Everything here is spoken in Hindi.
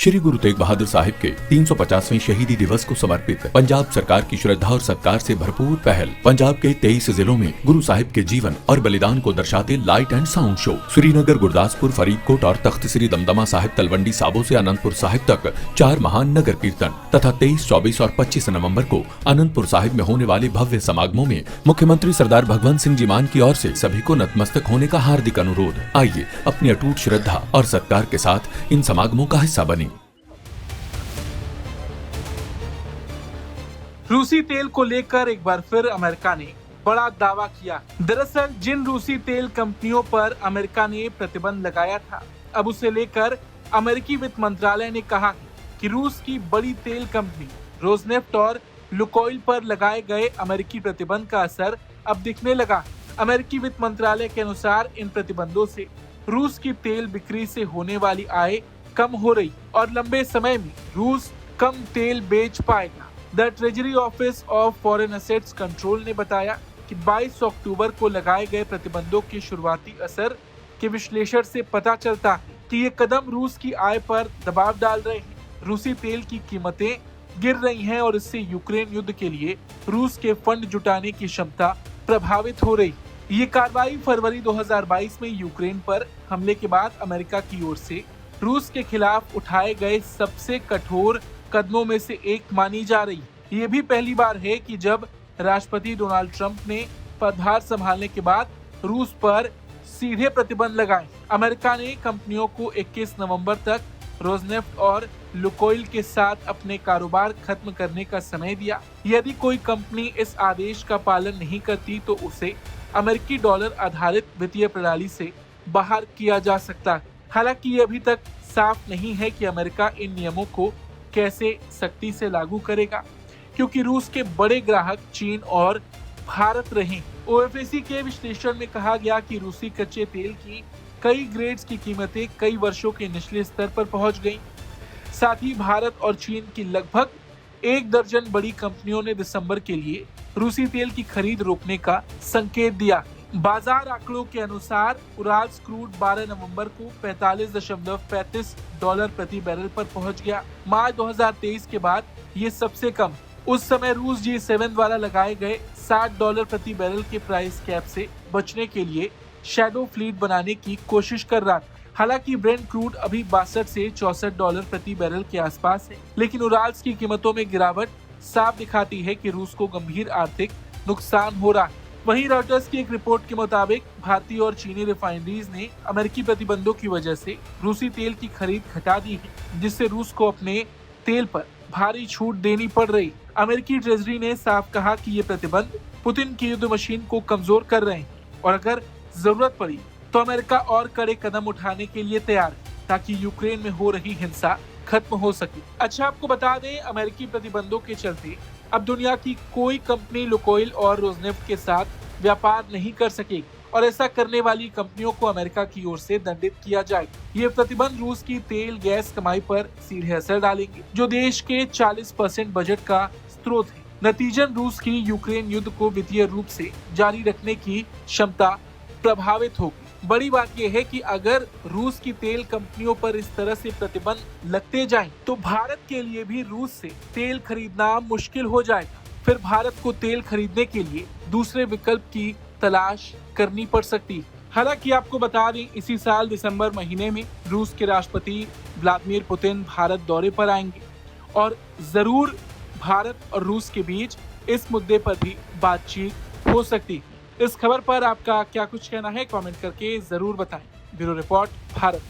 श्री गुरु तेग बहादुर साहिब के 350वें शहीदी दिवस को समर्पित पंजाब सरकार की श्रद्धा और सत्कार से भरपूर पहल। पंजाब के 23 जिलों में गुरु साहिब के जीवन और बलिदान को दर्शाते light and sound show. Srinagar, Gurdaspur, Faridkot और तख्त श्री दमदमा साहिब, तलवंडी साबो से अनंतपुर साहिब तक 4 महान नगर कीर्तन तथा 23, 24 और 25 नवम्बर को अनंतपुर साहिब में होने वाले भव्य समागमों में मुख्यमंत्री सरदार भगवंत सिंह जी मान की ओर से सभी को नतमस्तक होने का हार्दिक अनुरोध। आइए अपनी अटूट श्रद्धा और सत्कार के साथ इन समागमों का हिस्सा बने। रूसी तेल को लेकर एक बार फिर अमेरिका ने बड़ा दावा किया। दरअसल जिन रूसी तेल कंपनियों पर अमेरिका ने प्रतिबंध लगाया था, अब उसे लेकर अमेरिकी वित्त मंत्रालय ने कहा कि रूस की बड़ी तेल कंपनी रोजनेफ्ट और लुकोइल पर लगाए गए अमेरिकी प्रतिबंध का असर अब दिखने लगा। अमेरिकी वित्त मंत्रालय के अनुसार इन प्रतिबंधों से रूस की तेल बिक्री से होने वाली आय कम हो रही और लंबे समय में रूस कम तेल बेच पाएगा। The treasury office of foreign assets control ने बताया कि 22 अक्टूबर को लगाए गए प्रतिबंधों के शुरुआती असर के विश्लेषण से पता चलता है कि ये कदम रूस की आय पर दबाव डाल रहे हैं। रूसी तेल की कीमतें गिर रही हैं और इससे यूक्रेन युद्ध के लिए रूस के फंड जुटाने की क्षमता प्रभावित हो रही। ये कार्रवाई फरवरी 2022 में यूक्रेन पर हमले के बाद अमेरिका की ओर से रूस के खिलाफ उठाए गए सबसे कठोर कदमों में से एक मानी जा रही। ये भी पहली बार है कि जब राष्ट्रपति डोनाल्ड ट्रंप ने पदभार संभालने के बाद रूस पर सीधे प्रतिबंध लगाए। अमेरिका ने कंपनियों को 21 नवंबर तक रोजनेफ्ट और लुकोइल के साथ अपने कारोबार खत्म करने का समय दिया। यदि कोई कंपनी इस आदेश का पालन नहीं करती तो उसे अमेरिकी डॉलर आधारित वित्तीय प्रणाली से बाहर किया जा सकता है। हालांकि ये अभी तक साफ नहीं है कि अमेरिका इन नियमों को कैसे सख्ती से लागू करेगा, क्योंकि रूस के बड़े ग्राहक चीन और भारत रहे। ओएफएसी के विश्लेषण में कहा गया कि रूसी कच्चे तेल की कई ग्रेड्स की कीमतें कई वर्षों के निचले स्तर पर पहुंच गईं। साथ ही भारत और चीन की लगभग 1 दर्जन बड़ी कंपनियों ने दिसंबर के लिए रूसी तेल की खरीद रोकने का संकेत दिया। बाजार आंकड़ों के अनुसार उराल्स क्रूड 12 नवंबर को $45.35 प्रति बैरल पर पहुंच गया। मार्च 2023 के बाद ये सबसे कम। उस समय रूस G7 द्वारा लगाए गए $60 प्रति बैरल के प्राइस कैप से बचने के लिए शैडो फ्लीट बनाने की कोशिश कर रहा था। हालांकि ब्रेंट क्रूड अभी $62 से $64 प्रति बैरल के आसपास है, लेकिन उराल्स की कीमतों में गिरावट साफ दिखाती है कि रूस को गंभीर आर्थिक नुकसान हो रहा है। वहीं रॉयटर्स की एक रिपोर्ट के मुताबिक भारतीय और चीनी रिफाइनरीज ने अमेरिकी प्रतिबंधों की वजह से रूसी तेल की खरीद घटा दी है, जिससे रूस को अपने तेल पर भारी छूट देनी पड़ रही। अमेरिकी ट्रेजरी ने साफ कहा कि ये प्रतिबंध पुतिन की युद्ध मशीन को कमजोर कर रहे हैं और अगर जरूरत पड़ी तो अमेरिका और कड़े कदम उठाने के लिए तैयार है, ताकि यूक्रेन में हो रही हिंसा खत्म हो सके। अच्छा, आपको बता दें, अमेरिकी प्रतिबंधों के चलते अब दुनिया की कोई कंपनी लुकोइल और रोजनेफ्ट के साथ व्यापार नहीं कर सकेगी और ऐसा करने वाली कंपनियों को अमेरिका की ओर से दंडित किया जाएगा। ये प्रतिबंध रूस की तेल गैस कमाई पर सीधे असर डालेंगे, जो देश के 40% बजट का स्रोत है। नतीजन रूस की यूक्रेन युद्ध को वित्तीय रूप से जारी रखने की क्षमता प्रभावित होगी। बड़ी बात यह है कि अगर रूस की तेल कंपनियों पर इस तरह से प्रतिबंध लगते जाएं, तो भारत के लिए भी रूस से तेल खरीदना मुश्किल हो जाएगा। फिर भारत को तेल खरीदने के लिए दूसरे विकल्प की तलाश करनी पड़ सकती है। हालांकि आपको बता दें, इसी साल दिसंबर महीने में रूस के राष्ट्रपति व्लादिमीर पुतिन भारत दौरे पर आएंगे और जरूर भारत और रूस के बीच इस मुद्दे पर भी बातचीत हो सकती है। इस खबर पर आपका क्या कुछ कहना है, कमेंट करके जरूर बताएं। Bureau report, Bharat.